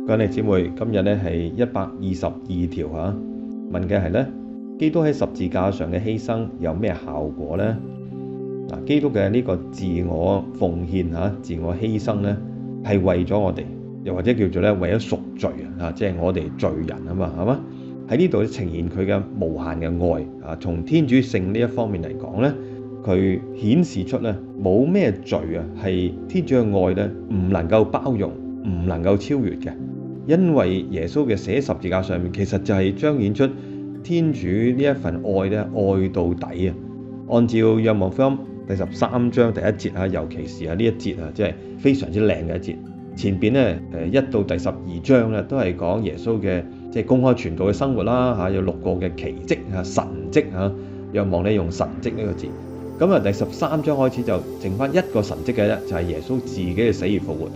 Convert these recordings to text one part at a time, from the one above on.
各位姊妹，今日咧係122條嚇，問嘅係咧，基督喺十字架上嘅犧牲有咩效果呢？嗱，基督嘅呢個自我奉獻嚇、自我犧牲咧，係為咗我哋，又或者叫做咧為咗贖罪啊，即係我哋罪人啊嘛，係嘛？喺呢度呈現佢嘅無限嘅愛啊，從天主性呢一方面嚟講咧，佢顯示出咧冇咩罪啊係天主嘅愛咧唔能夠包容、唔能夠超越嘅。因為耶穌嘅死喺十字架上面，其實就係彰顯出天主呢一份愛咧，愛到底啊！按照《若望福音》第13章第1節啊，尤其是呢一節啊，即係非常之靚嘅一節。前邊咧1到第12章咧，都係講耶穌嘅即係公開傳道嘅生活啦嚇，有6個嘅奇蹟啊、神蹟啊。若望咧用神蹟呢個字。咁啊，第13章開始就剩翻一個神蹟嘅啫，就係耶穌自己嘅死而復活。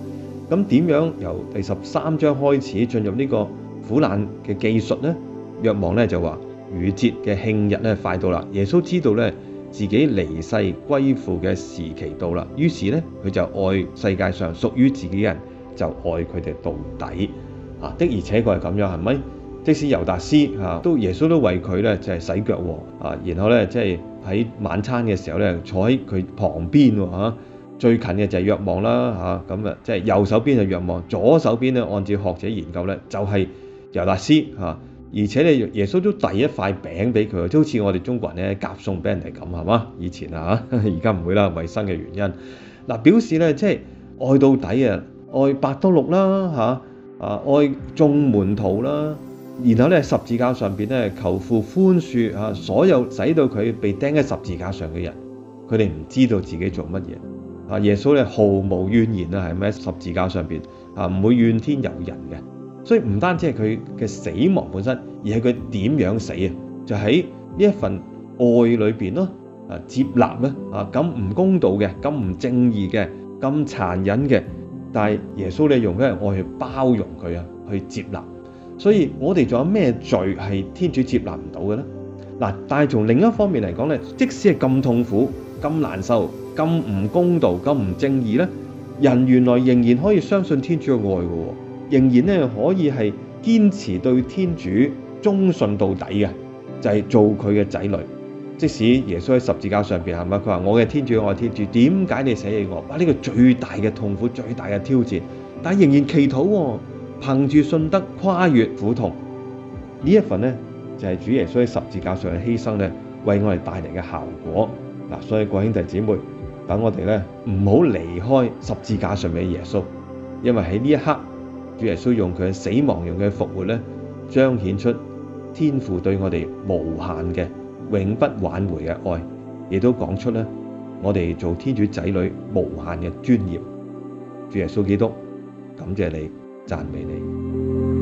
咁點樣由第13章開始進入呢個苦難嘅記述呢？若望咧就話逾節嘅慶日咧快到啦，耶穌知道咧自己離世歸父嘅時期到啦，於是咧佢就愛世界上屬於自己嘅人，就愛佢哋到底啊！的而且確係咁樣，係咪？即使猶達斯都耶穌都為佢咧就係洗腳啊，然後咧即係喺晚餐嘅時候咧坐喺佢旁邊喎。最近嘅就係若望啦嚇，咁啊即係右手邊係若望，左手邊咧按照學者研究咧就係猶達斯嚇，而且咧耶穌都遞一塊餅俾佢，就好似我哋中國人咧夾餸俾人哋咁係嘛？以前啊嚇，而家唔會啦，衞生嘅原因。嗱，表示咧即係愛到底啊，愛伯多祿啦嚇，愛眾門徒啦，然後咧十字架上邊咧求父寬恕嚇所有使到佢被釘喺十字架上嘅人，佢哋唔知道自己做乜嘢。耶穌咧毫無怨言啊，係咪？十字架上邊唔會怨天尤人嘅，所以唔單止係佢嘅死亡本身，而係佢點樣死啊？就喺呢一份愛裏邊咯，接納咧咁唔公道嘅、咁唔正義嘅、咁殘忍嘅，但係耶穌咧用佢嘅愛去包容佢啊，去接納。所以我哋仲有咩罪係天主接納唔到嘅咧？嗱，但係從另一方面嚟講咧，即使係咁痛苦、咁難受、咁唔公道、咁唔正義咧，人原來仍然可以相信天主嘅愛嘅，仍然咧可以係堅持對天主忠信到底嘅，就係做佢嘅仔女。即使耶穌喺十字架上邊係咪？佢話我嘅天主，我嘅天主，點解你捨棄我？哇！呢個最大嘅痛苦、最大嘅挑戰，但係仍然祈禱，憑住信德跨越苦痛。呢一份咧就係主耶穌喺十字架上嘅犧牲咧，為我哋帶嚟嘅效果。嗱，所以各位兄弟姊妹，等我哋咧唔好離開十字架上面嘅耶穌，因為喺呢一刻，主耶穌用佢嘅死亡、用佢嘅復活咧，彰顯出天父對我哋無限嘅、永不挽回嘅愛，亦都講出咧我哋做天主仔女無限嘅尊嚴。主耶穌基督，感謝你，讚美你。